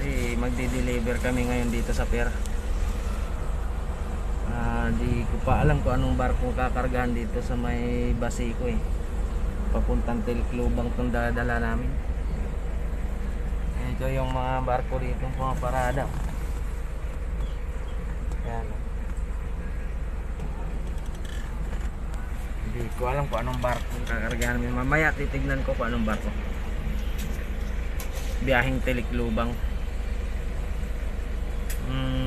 Kasi magde-deliver kami ngayon dito sa pier. Di ko pa alam kung anong barko kakargahan dito sa may Basico eh. Papuntang Tiliklubang itong dala namin. Ito yung mga barko dito pumaparada. Yan. Hindi ko alam kung anong barko kakargahan namin. Mamaya titignan ko kung anong barko. Biyaheng Tiliklubang.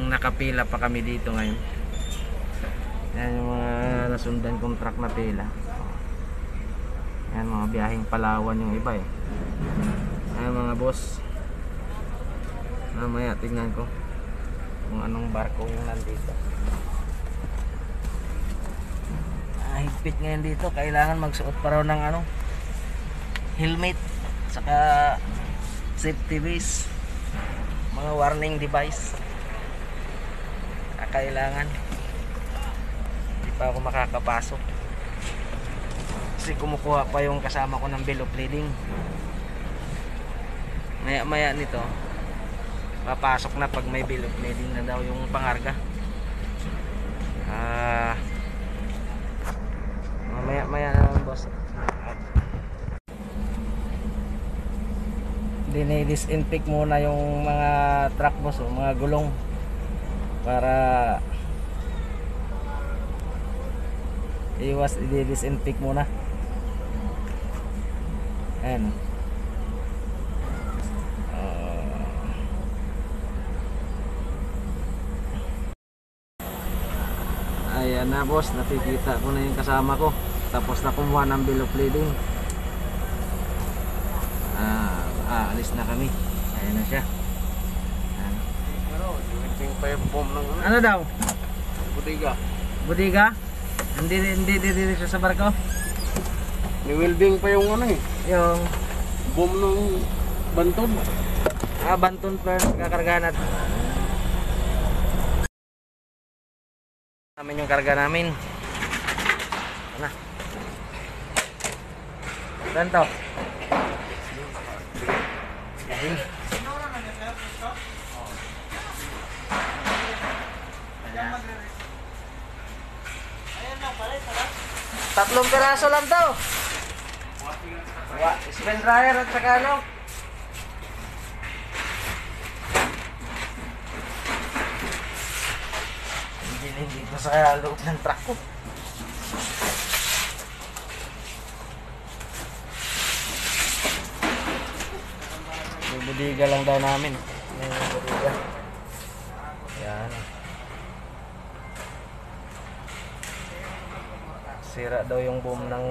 Nakapila pa kami dito ngayon. Yan yung mga nasundan kong truck na pila. Yan mga biyaheng Palawan yung iba eh. Ayan mga boss. Mamaya tignan ko kung anong barko yung nandito. Higpit ngayon dito. Kailangan magsuot pa raw ng helmet saka safety vest, mga warning device. Kailangan. Hindi pa ako makakapasok kasi kumukuha pa yung kasama ko ng bill of lading. Maya maya nito papasok na pag may bill of lading na daw yung pangarga. Maya maya na boss. Dinidisinfect muna yung mga truck boss o mga gulong para iwas, i-disinfect muna. Ayan. Ayan na boss, nakikita ko na yung kasama ko. Tapos na kumuha ng bill of lading. Alis na kami. Ayan na siya. Pa yung bomb ng Ano daw? Budiga. Budiga? Hindi siya sa barko? Ni-welding pa yung Yung bomb ng Banton. Banton per kakargahan natin. Namin yung karga namin. Ano? Saan to? Tatlong piraso lang to. Spin dryer at saka Hindi dito sa loob ng truck ko. May budiga lang daw namin. May budiga. Yan. Sira daw yung boom ng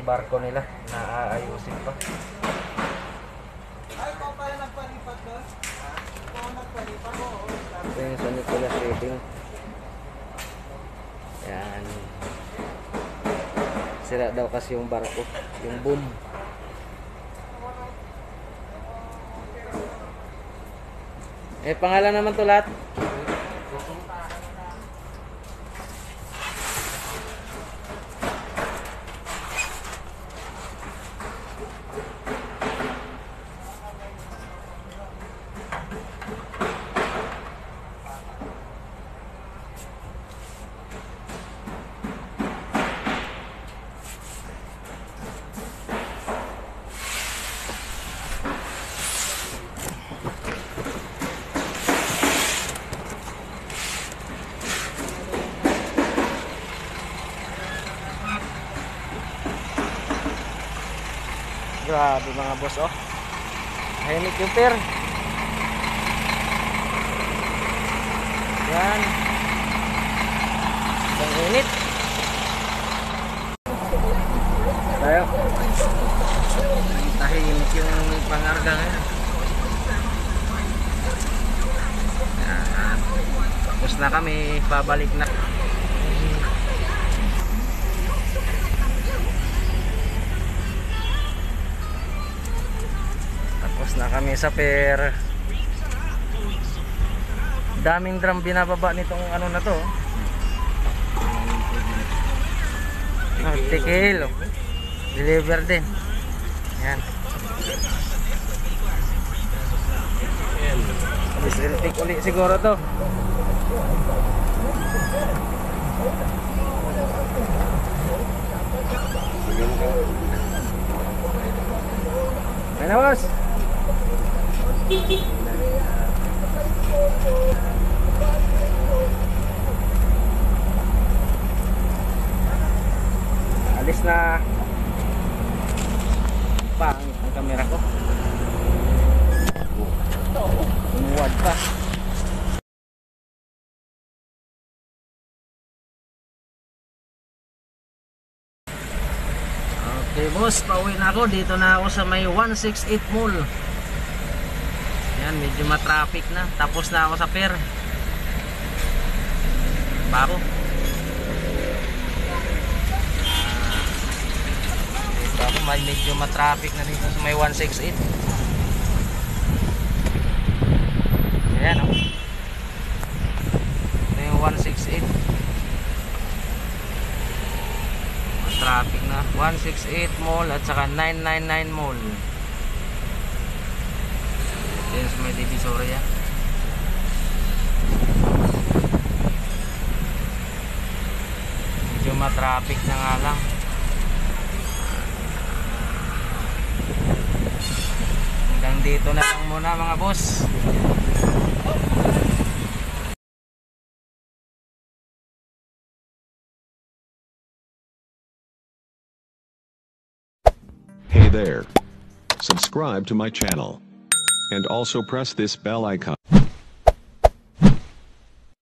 barko nila. Naaayusin pa. Ay, ikaw pala nagpalipat doon? Ikaw nagpalipat mo? Ito yung sa Nicolas Shipping. Yan. Sira daw kasi yung barko. Yung boom. Pangalan naman to lahat. Grabe mga boss oh. Tahimik yung pier. Yan. Ang init. Tayo. Tahimik yung pangarga ngayon. Yan. Tapos na kami. Babalik na. Na kami sa pier. Daming drum binababa nitong na to. 50 kilo. Deliver din. Yan. Celtic uli siguro to. Ano boss? Alis na pa ang kamera ko. Umuwad pa. Okay boss, pauwi na ako. Dito na ako sa may 168 Mall. Yan, medyo matraffic na. Tapos na ako sa pier. Bako. Dito ako, medyo matraffic na dito sa may 168. Ayan o. Ito yung 168. Traffic na 168 Mall at saka 999 Mall. Yan sa may Divisoria. Medyo matraffic na nga lang. Hanggang dito na lang muna mga boss. Hey there. Subscribe to my channel. And also press this bell icon.